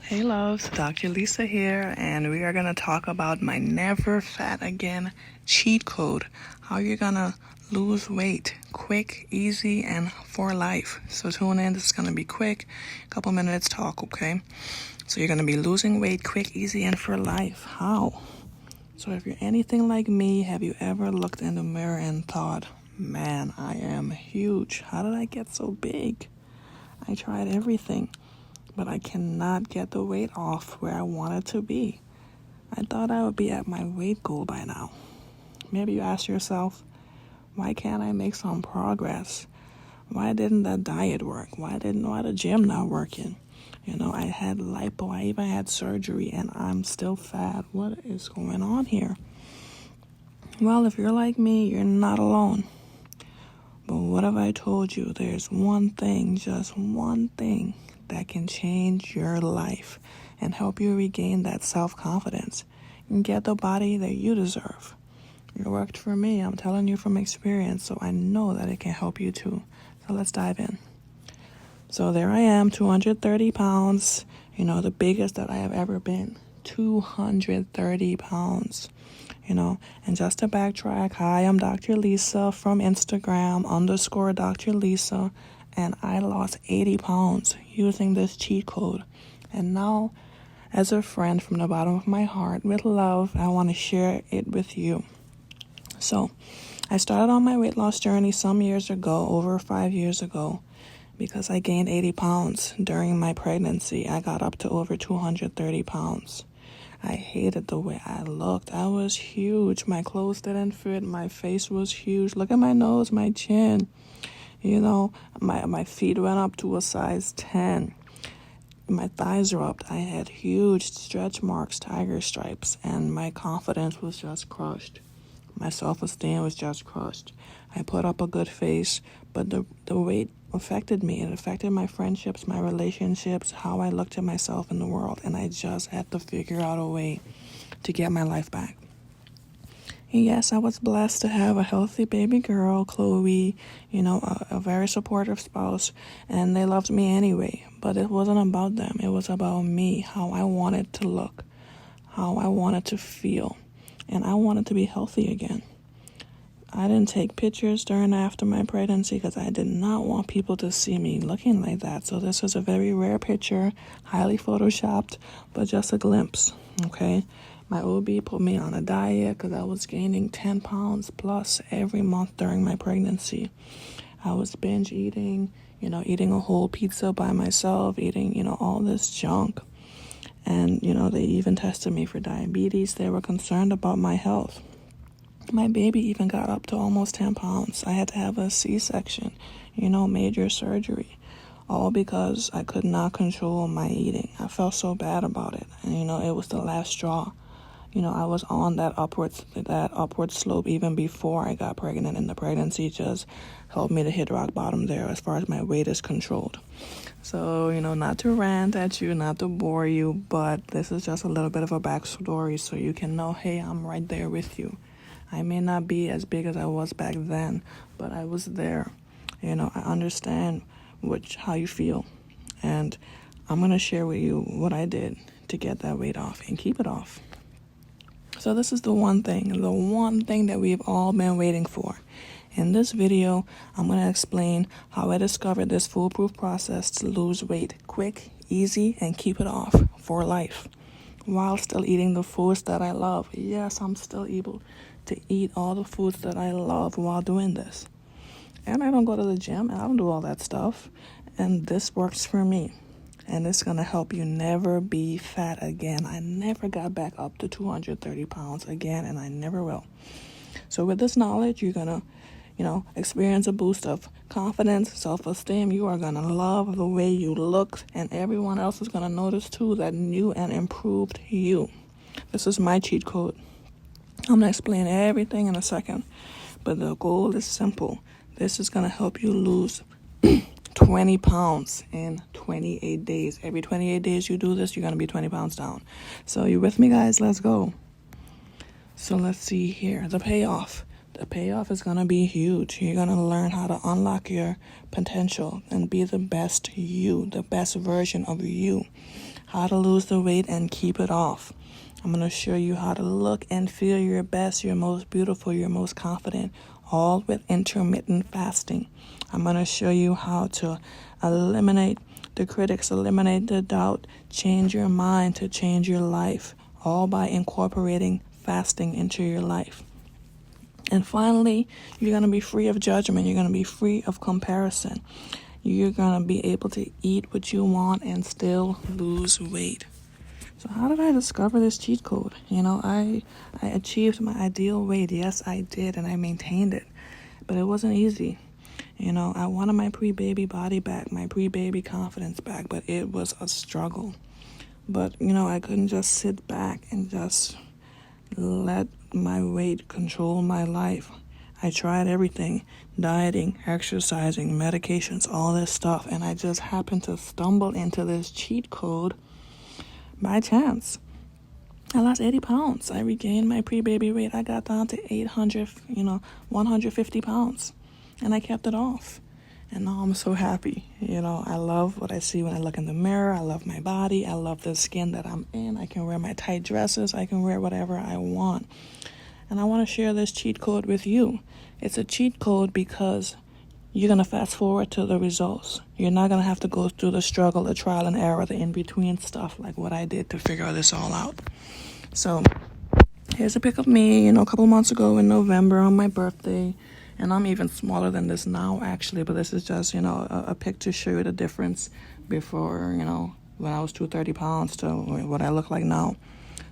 Hey loves, Dr. Lisa here, and we are going to talk about my never fat again cheat code. How you're going to lose weight quick, easy, and for life. So tune in, this is going to be quick, a couple minutes talk, okay? So you're going to be losing weight quick, easy, and for life. How? So if you're anything like me, have you ever looked in the mirror and thought, man, I am huge. How did I get so big? I tried everything, but I cannot get the weight off where I want it to be. I thought I would be at my weight goal by now. Maybe you ask yourself, why can't I make some progress? Why didn't that diet work? Why the gym not working? I had lipo, I even had surgery, and I'm still fat. What is going on here? Well, if you're like me, you're not alone. But what have I told you? There's one thing, just one thing, that can change your life and help you regain that self-confidence and get the body that you deserve. It worked for me. I'm telling you from experience, so I know that it can help you too. So let's dive in. So there I am, 230 pounds, the biggest that I have ever been. 230 pounds. And just to backtrack, hi, I'm Dr. Lisa from Instagram, _Dr. Lisa, and I lost 80 pounds using this cheat code. And now, as a friend from the bottom of my heart, with love, I want to share it with you. So, I started on my weight loss journey some years ago, over 5 years ago, because I gained 80 pounds during my pregnancy. I got up to over 230 pounds. I hated the way I looked. I was huge. My clothes didn't fit. My face was huge. Look at my nose, my chin. My feet went up to a size 10. My thighs rubbed. I had huge stretch marks, tiger stripes, and my confidence was just crushed. My self-esteem was just crushed. I put up a good face, but the weight affected me. It affected my friendships, my relationships, how I looked at myself in the world, and I just had to figure out a way to get my life back. And yes, I was blessed to have a healthy baby girl, Chloe, a very supportive spouse, and they loved me anyway. But it wasn't about them. It was about me, how I wanted to look, how I wanted to feel, and I wanted to be healthy again. I didn't take pictures during and after my pregnancy because I did not want people to see me looking like that. So this was a very rare picture, highly photoshopped, but just a glimpse, okay? My OB put me on a diet because I was gaining 10 pounds plus every month during my pregnancy. I was binge eating, eating a whole pizza by myself, eating, all this junk. And, they even tested me for diabetes. They were concerned about my health. My baby even got up to almost 10 pounds. I had to have a C-section, major surgery, all because I could not control my eating. I felt so bad about it. And, it was the last straw. I was on that upward slope even before I got pregnant, and the pregnancy just helped me to hit rock bottom there as far as my weight is controlled. So, not to rant at you, not to bore you, but this is just a little bit of a backstory so you can know, hey, I'm right there with you. I may not be as big as I was back then, but I was there. I understand how you feel, and I'm going to share with you what I did to get that weight off and keep it off. So this is the one thing that we've all been waiting for. In this video, I'm going to explain how I discovered this foolproof process to lose weight quick, easy, and keep it off for life, while still eating the foods that I love. Yes, I'm still able to eat all the foods that I love while doing this. And I don't go to the gym, and I don't do all that stuff. And this works for me. And it's going to help you never be fat again. I never got back up to 230 pounds again, and I never will. So with this knowledge, you're going to, experience a boost of confidence, self-esteem. You are going to love the way you look, and everyone else is going to notice too that new and improved you. This is my cheat code. I'm going to explain everything in a second, but the goal is simple. This is going to help you lose 20 pounds in 28 days. Every 28 days you do this, you're going to be 20 pounds down. So you with me, guys? Let's go. So let's see here. The payoff. The payoff is going to be huge. You're going to learn how to unlock your potential and be the best you, the best version of you. how to lose the weight and keep it off. I'm going to show you how to look and feel your best, your most beautiful, your most confident, all with intermittent fasting. I'm going to show you how to eliminate the critics, eliminate the doubt, change your mind to change your life, all by incorporating fasting into your life. And finally, you're going to be free of judgment. You're going to be free of comparison. You're going to be able to eat what you want and still lose weight. So how did I discover this cheat code? I achieved my ideal weight. Yes, I did, and I maintained it. But it wasn't easy. I wanted my pre-baby body back, my pre-baby confidence back, but it was a struggle. But, I couldn't just sit back and just let my weight control my life. I tried everything, dieting, exercising, medications, all this stuff, and I just happened to stumble into this cheat code by chance. I lost 80 pounds. I regained my pre-baby weight. I got down to 150 pounds, and I kept it off. And now I'm so happy. I love what I see when I look in the mirror. I love my body. I love the skin that I'm in. I can wear my tight dresses. I can wear whatever I want. And I want to share this cheat code with you. It's a cheat code because you're going to fast forward to the results. You're not going to have to go through the struggle, the trial and error, the in-between stuff like what I did to figure this all out. So here's a pic of me, a couple months ago in November on my birthday. And I'm even smaller than this now, actually. But this is just, a pic to show you the difference before, when I was 230 pounds to what I look like now.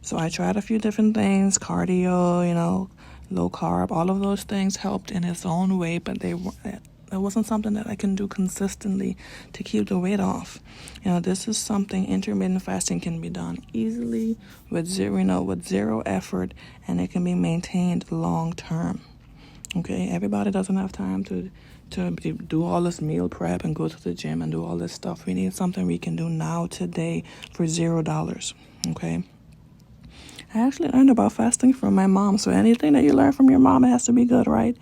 So I tried a few different things, cardio, low carb. All of those things helped in its own way, but it wasn't something that I can do consistently to keep the weight off. This is something intermittent fasting can be done easily with zero effort, and it can be maintained long term. Okay, everybody doesn't have time to do all this meal prep and go to the gym and do all this stuff. We need something we can do now, today, for $0. Okay. I actually learned about fasting from my mom. So anything that you learn from your mom has to be good, right?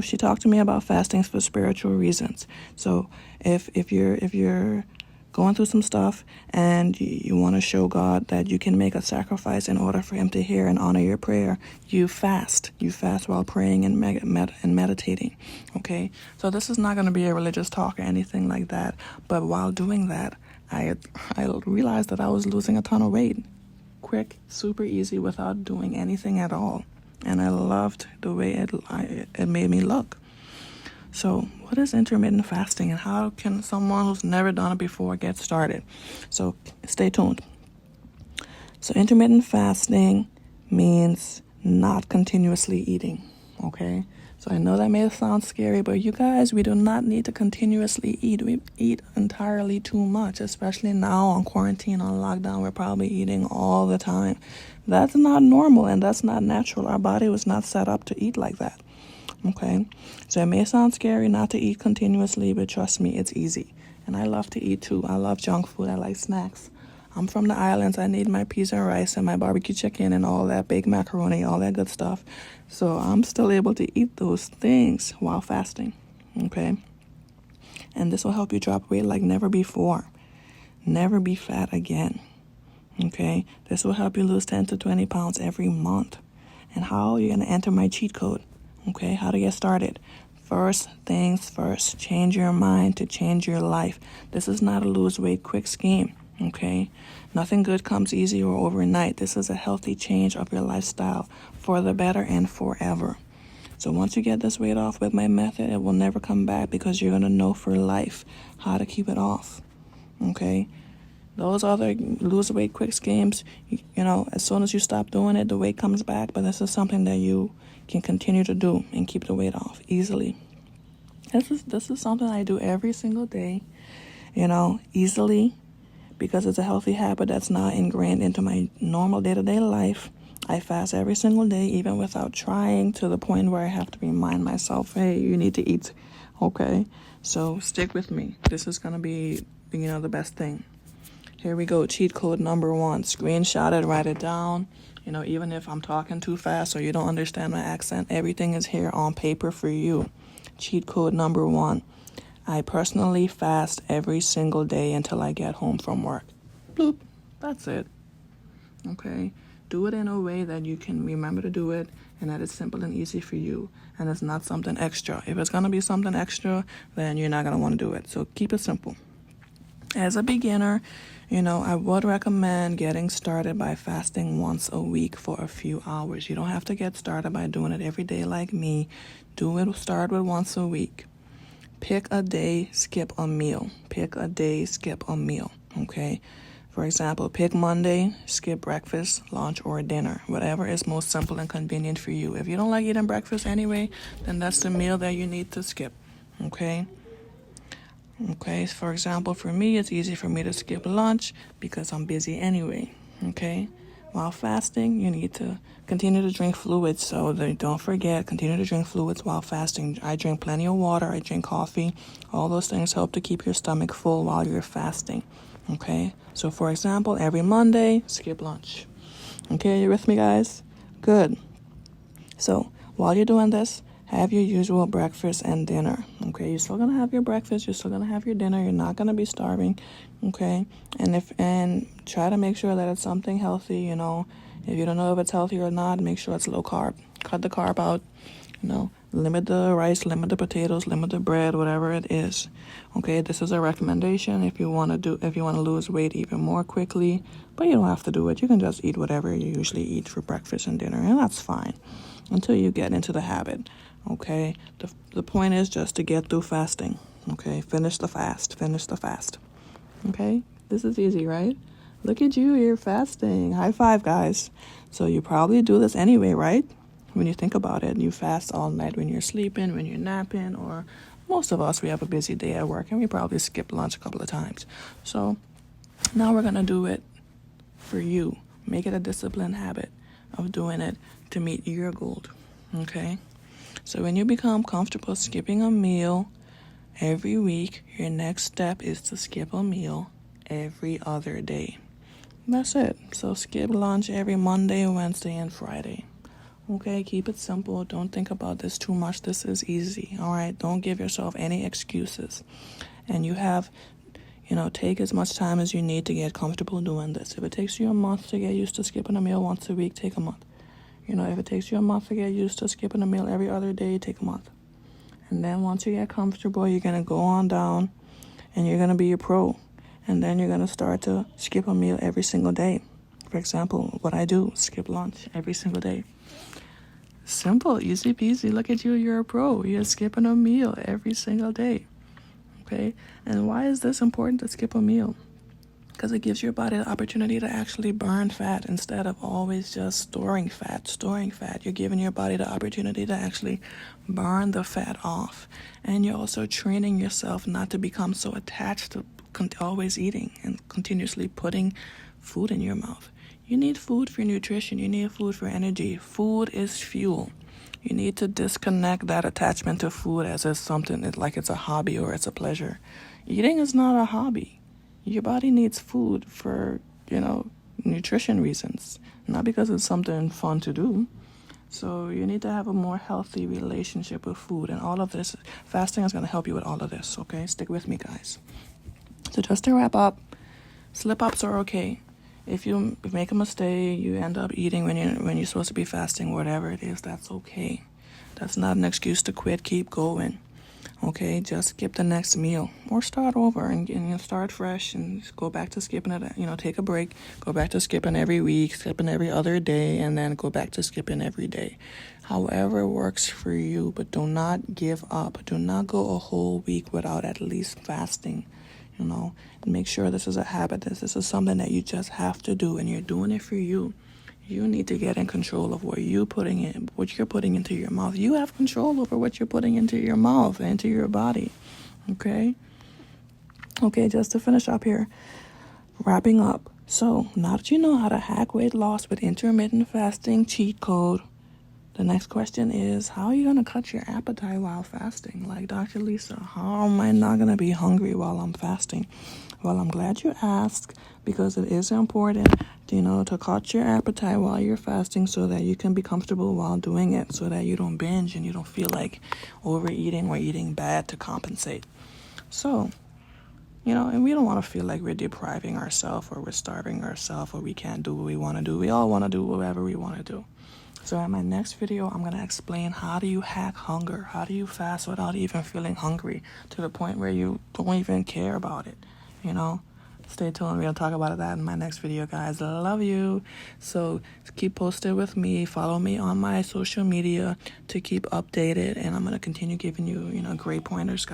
She talked to me about fasting for spiritual reasons. So if you're going through some stuff and you want to show God that you can make a sacrifice in order for him to hear and honor your prayer, you fast. You fast while praying and meditating. Okay? So this is not going to be a religious talk or anything like that. But while doing that, I realized that I was losing a ton of weight. Quick, super easy, without doing anything at all. And I loved the way it made me look. So what is intermittent fasting, and how can someone who's never done it before get started? So stay tuned. So intermittent fasting means not continuously eating, okay? So I know that may sound scary, but you guys, we do not need to continuously eat. We eat entirely too much, especially now on quarantine, on lockdown. We're probably eating all the time. That's not normal, and that's not natural. Our body was not set up to eat like that. Okay, so it may sound scary not to eat continuously, but trust me, it's easy. And I love to eat too. I love junk food. I like snacks. I'm from the islands. I need my peas and rice and my barbecue chicken and all that, baked macaroni, all that good stuff. So I'm still able to eat those things while fasting. Okay, and this will help you drop weight like never before. Never be fat again. Okay, this will help you lose 10 to 20 pounds every month. And how you're going to enter my cheat code. Okay, how to get started. First things first, change your mind to change your life. This is not a lose weight quick scheme, okay? Nothing good comes easy or overnight. This is a healthy change of your lifestyle for the better and forever. So once you get this weight off with my method, it will never come back because you're going to know for life how to keep it off, okay? Those other lose weight quick schemes, as soon as you stop doing it, the weight comes back. But this is something that you can continue to do and keep the weight off easily. This is something I do every single day, easily, because it's a healthy habit that's not ingrained into my normal day-to-day life. I fast every single day, even without trying, to the point where I have to remind myself, hey, you need to eat, okay? So stick with me. This is going to be, the best thing. Here we go, cheat code number 1. Screenshot it, write it down. Even if I'm talking too fast or you don't understand my accent, everything is here on paper for you. Cheat code number 1. I personally fast every single day until I get home from work. bloop. That's it. Okay? Do it in a way that you can remember to do it and that it's simple and easy for you and it's not something extra. If it's going to be something extra, then you're not going to want to do it. So keep it simple. As a beginner, I would recommend getting started by fasting once a week for a few hours. You don't have to get started by doing it every day like me. Start with once a week. Pick a day, skip a meal. Pick a day, skip a meal. Okay? For example, pick Monday, skip breakfast, lunch, or dinner. Whatever is most simple and convenient for you. If you don't like eating breakfast anyway, then that's the meal that you need to skip. Okay? Okay, for example, for me, it's easy for me to skip lunch because I'm busy anyway. Okay? While fasting, you need to continue to drink fluids. So don't forget, continue to drink fluids while fasting. I drink plenty of water. I drink coffee. All those things help to keep your stomach full while you're fasting. Okay? So, for example, every Monday, skip lunch. Okay, you with me, guys? Good. So, while you're doing this, have your usual breakfast and dinner. Okay, you're still gonna have your breakfast, you're still gonna have your dinner, you're not gonna be starving. Okay, and try to make sure that it's something healthy. If you don't know if it's healthy or not, make sure it's low carb. Cut the carb out. Limit the rice, limit the potatoes, limit the bread, whatever it is. Okay, this is a recommendation if you want to lose weight even more quickly, but you don't have to do it. You can just eat whatever you usually eat for breakfast and dinner, and that's fine until you get into the habit. Okay, the point is just to get through fasting. Okay, finish the fast. Okay, this is easy, right? Look at you, you're fasting. High five, guys. So you probably do this anyway, right? When you think about it, you fast all night when you're sleeping, when you're napping, or most of us, we have a busy day at work and we probably skip lunch a couple of times. So now we're going to do it for you. Make it a disciplined habit of doing it to meet your goal. Okay? So when you become comfortable skipping a meal every week, your next step is to skip a meal every other day. That's it. So skip lunch every Monday, Wednesday, and Friday. Okay, keep it simple. Don't think about this too much. This is easy, all right? Don't give yourself any excuses. And you have, take as much time as you need to get comfortable doing this. If it takes you a month to get used to skipping a meal once a week, take a month. If it takes you a month to get used to skipping a meal every other day, take a month. And then once you get comfortable, you're going to go on down and you're going to be a pro. And then you're going to start to skip a meal every single day. For example, what I do, skip lunch every single day. Simple, easy peasy. Look at you, you're a pro. You're skipping a meal every single day. Okay? And why is this important to skip a meal? Because it gives your body the opportunity to actually burn fat instead of always just storing fat. You're giving your body the opportunity to actually burn the fat off. And you're also training yourself not to become so attached to always eating and continuously putting food in your mouth. You need food for nutrition. You need food for energy. Food is fuel. You need to disconnect that attachment to food as it's something like it's a hobby or it's a pleasure. Eating is not a hobby. Your body needs food for, nutrition reasons, not because it's something fun to do. So you need to have a more healthy relationship with food, and all of this, fasting is going to help you with all of this, okay? Stick with me, guys. So just to wrap up, slip-ups are okay. If you make a mistake, you end up eating when you're supposed to be fasting, whatever it is, that's okay. That's not an excuse to quit. Keep going. Okay, just skip the next meal or start over and start fresh and go back to skipping it. Take a break, go back to skipping every week, skipping every other day, and then go back to skipping every day. However works for you, but do not give up. Do not go a whole week without at least fasting. Make sure this is a habit. This is something that you just have to do, and you're doing it for you. You need to get in control of what you're putting into your mouth. You have control over what you're putting into your mouth and into your body. Okay, just to finish up here, wrapping up. So now that you know how to hack weight loss with intermittent fasting cheat code, the next question is, how are you going to cut your appetite while fasting? Like, Dr. Lisa, how am I not going to be hungry while I'm fasting? Well, I'm glad you asked, because it is important, to cut your appetite while you're fasting so that you can be comfortable while doing it, so that you don't binge and you don't feel like overeating or eating bad to compensate. So, And we don't want to feel like we're depriving ourselves or we're starving ourselves or we can't do what we want to do. We all want to do whatever we want to do. So in my next video, I'm going to explain how do you hack hunger? How do you fast without even feeling hungry to the point where you don't even care about it, Stay tuned. We're going to talk about that in my next video, guys. I love you. So keep posted with me. Follow me on my social media to keep updated. And I'm going to continue giving you, great pointers, guys.